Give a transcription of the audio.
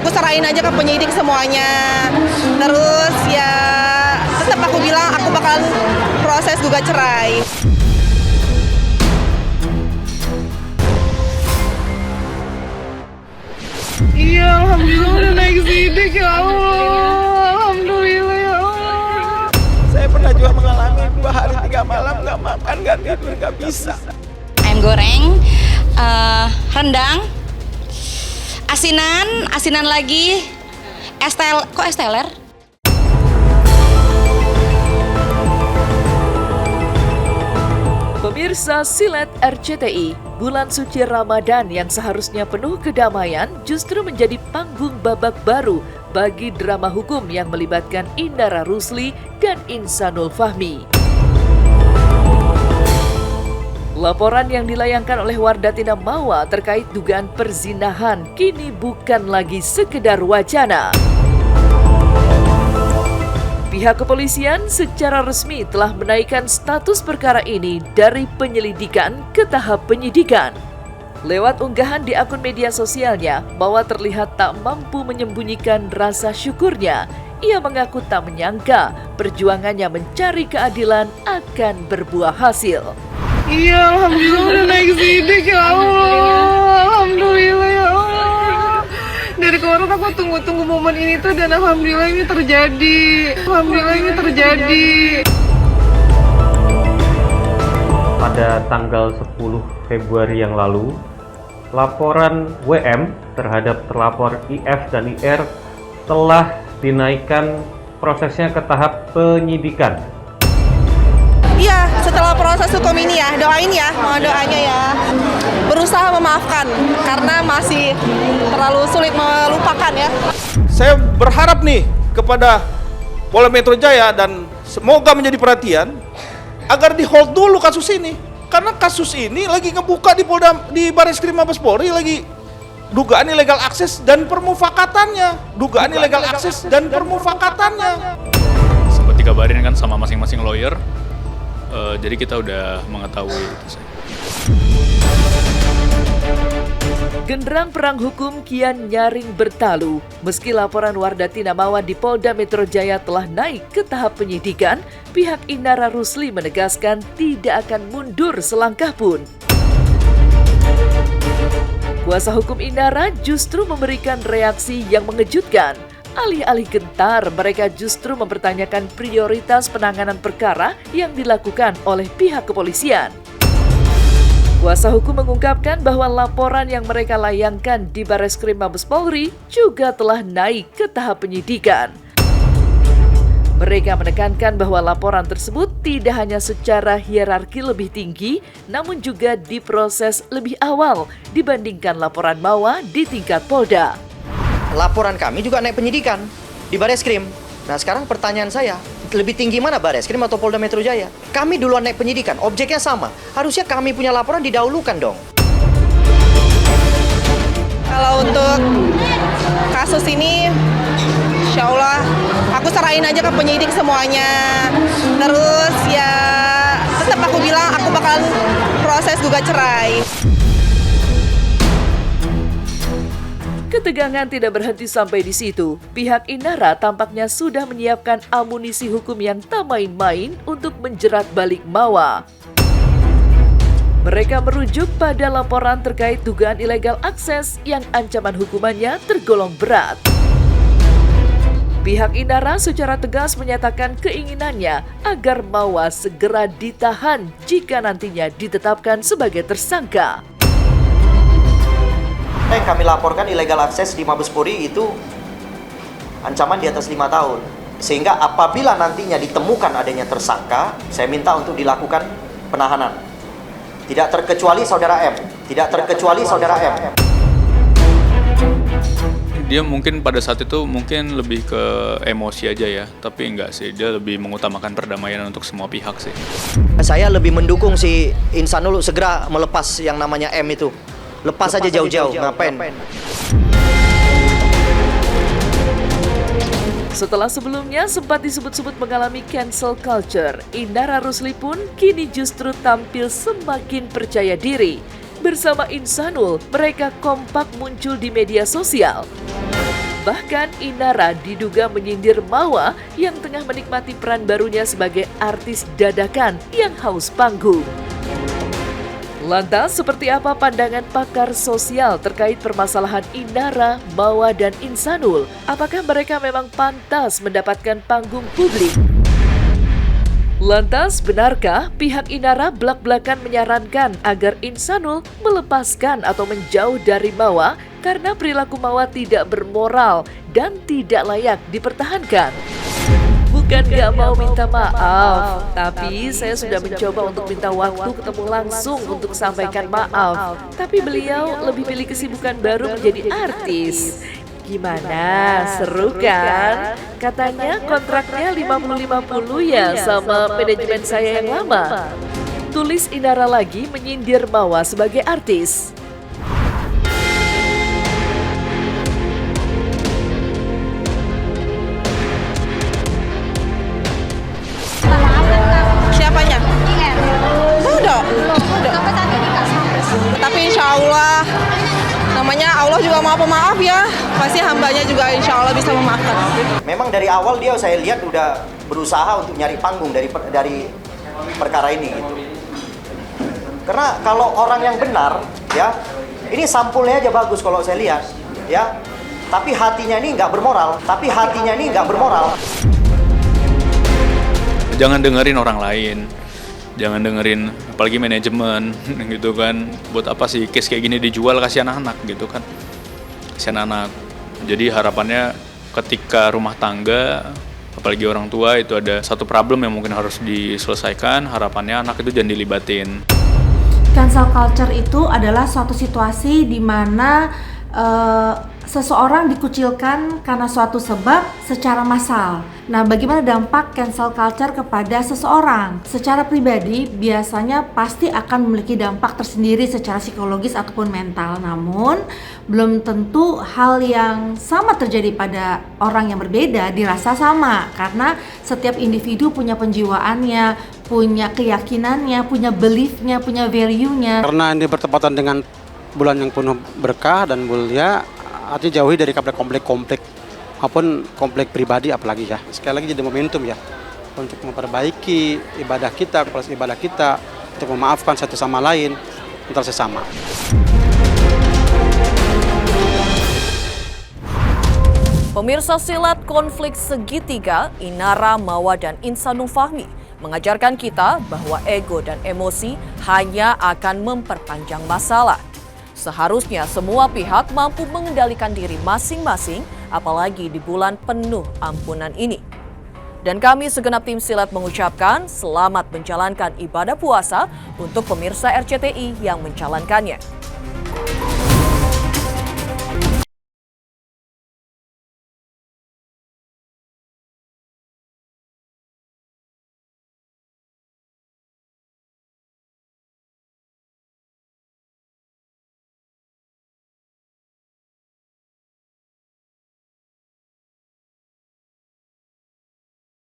Aku serahin aja ke penyidik semuanya. Terus ya tetap aku bilang aku bakalan proses gugat cerai. Iya, alhamdulillah udah naik sidik ya Allah. Alhamdulillah ya Allah. Saya pernah juga mengalami 2 hari 3 malam nggak makan, nggak tidur, nggak bisa. Ayam goreng, rendang, asinan lagi, kok es teler? Pemirsa Silet RCTI, bulan suci Ramadan yang seharusnya penuh kedamaian justru menjadi panggung babak baru bagi drama hukum yang melibatkan Indara Rusli dan Insanul Fahmi. Laporan yang dilayangkan oleh Wardatina Mawa terkait dugaan perzinahan kini bukan lagi sekedar wacana. Pihak kepolisian secara resmi telah menaikkan status perkara ini dari penyelidikan ke tahap penyidikan. Lewat unggahan di akun media sosialnya, Mawa terlihat tak mampu menyembunyikan rasa syukurnya. Ia mengaku tak menyangka perjuangannya mencari keadilan akan berbuah hasil. Iya, alhamdulillah udah naik sidik ya Allah. Alhamdulillah ya Allah. Dari kemarin aku tunggu-tunggu momen ini tuh dan alhamdulillah ini terjadi. Alhamdulillah ini terjadi. Pada tanggal 10 Februari yang lalu, laporan WM terhadap terlapor IF dan IR telah dinaikkan prosesnya ke tahap penyidikan. Iya, setelah proses hukum ini ya, doain ya, mohon doanya ya. Berusaha memaafkan karena masih terlalu sulit melupakan ya. Saya berharap nih kepada Polda Metro Jaya dan semoga menjadi perhatian agar di hold dulu kasus ini. Karena kasus ini lagi ngebuka di Bareskrim Mabes Polri lagi dugaan illegal akses dan permufakatannya. Sempat dikabarin kan sama masing-masing lawyer. Jadi kita udah mengetahui itu. Genderang perang hukum kian nyaring bertalu. Meski laporan Wardatina Mawa di Polda Metro Jaya telah naik ke tahap penyidikan, pihak Indara Rusli menegaskan tidak akan mundur selangkah pun. Kuasa hukum Indara justru memberikan reaksi yang mengejutkan. Alih-alih gentar, mereka justru mempertanyakan prioritas penanganan perkara yang dilakukan oleh pihak kepolisian. Kuasa hukum mengungkapkan bahwa laporan yang mereka layangkan di Bareskrim Mabes Polri juga telah naik ke tahap penyidikan. Mereka menekankan bahwa laporan tersebut tidak hanya secara hierarki lebih tinggi, namun juga diproses lebih awal dibandingkan laporan Mawa di tingkat Polda. Laporan kami juga naik penyidikan di Bareskrim. Nah sekarang pertanyaan saya, lebih tinggi mana Bareskrim atau Polda Metro Jaya? Kami duluan naik penyidikan, objeknya sama. Harusnya kami punya laporan didahulukan dong. Kalau untuk kasus ini, insya Allah aku serahin aja ke penyidik semuanya. Terus ya tetap aku bilang aku bakalan proses gugat cerai. Ketegangan tidak berhenti sampai di situ. Pihak Indara tampaknya sudah menyiapkan amunisi hukum yang tak main-main untuk menjerat balik Mawa. Mereka merujuk pada laporan terkait dugaan illegal akses yang ancaman hukumannya tergolong berat. Pihak Indara secara tegas menyatakan keinginannya agar Mawa segera ditahan jika nantinya ditetapkan sebagai tersangka. Yang kami laporkan illegal akses di Mabes Polri itu ancaman di atas 5 tahun. Sehingga apabila nantinya ditemukan adanya tersangka, saya minta untuk dilakukan penahanan. Tidak terkecuali saudara M. Dia mungkin pada saat itu mungkin lebih ke emosi aja ya, tapi enggak sih, dia lebih mengutamakan perdamaian untuk semua pihak sih. Saya lebih mendukung si Insanul segera melepas yang namanya M itu. Lepas aja jauh-jauh, ngapain? Setelah sebelumnya sempat disebut-sebut mengalami cancel culture, Indara Rusli pun kini justru tampil semakin percaya diri. Bersama Insanul, mereka kompak muncul di media sosial. Bahkan Inara diduga menyindir Mawa yang tengah menikmati peran barunya sebagai artis dadakan yang haus panggung. Lantas, seperti apa pandangan pakar sosial terkait permasalahan Inara, Mawa, dan Insanul? Apakah mereka memang pantas mendapatkan panggung publik? Lantas, benarkah pihak Inara belak-belakan menyarankan agar Insanul melepaskan atau menjauh dari Mawa karena perilaku Mawa tidak bermoral dan tidak layak dipertahankan? Bukan gak mau minta maaf, tapi saya sudah mencoba untuk minta waktu ketemu langsung untuk sampaikan maaf. Tapi beliau lebih pilih kesibukan baru menjadi artis. Gimana? Seru kan? Katanya kontraknya 50-50 ya sama manajemen saya yang lama. Tulis Inara lagi menyindir Mawa sebagai artis. Siapanya? Udah. Tapi insya Allah, namanya Allah juga maha pemaaf ya. Pasti hambanya juga insya Allah bisa memaafkan. Memang dari awal dia saya lihat udah berusaha untuk nyari panggung dari perkara ini gitu. Karena kalau orang yang benar ya, ini sampulnya aja bagus kalau saya lihat ya. Tapi hatinya ini nggak bermoral. Jangan dengerin orang lain, jangan dengerin apalagi manajemen gitu kan. Buat apa sih case kayak gini dijual, kasih anak-anak gitu kan, kasih anak-anak. Jadi harapannya ketika rumah tangga apalagi orang tua itu ada satu problem yang mungkin harus diselesaikan, harapannya anak itu jangan dilibatin. Cancel culture itu adalah suatu situasi di mana seseorang dikucilkan karena suatu sebab secara massal. Nah, bagaimana dampak cancel culture kepada seseorang? Secara pribadi, biasanya pasti akan memiliki dampak tersendiri secara psikologis ataupun mental. Namun, belum tentu hal yang sama terjadi pada orang yang berbeda dirasa sama. Karena setiap individu punya penjiwaannya, punya keyakinannya, punya beliefnya, punya value-nya. Karena ini bertepatan dengan bulan yang penuh berkah dan mulia, artinya jauhi dari konflik-konflik maupun konflik pribadi apalagi ya. Sekali lagi jadi momentum ya untuk memperbaiki ibadah kita, kualitas ibadah kita, untuk memaafkan satu sama lain antar sesama. Pemirsa, silat konflik segitiga Inara, Mawa, dan Insanul Fahmi mengajarkan kita bahwa ego dan emosi hanya akan memperpanjang masalah. Seharusnya semua pihak mampu mengendalikan diri masing-masing, apalagi di bulan penuh ampunan ini. Dan kami segenap tim silat mengucapkan selamat menjalankan ibadah puasa untuk pemirsa RCTI yang menjalankannya.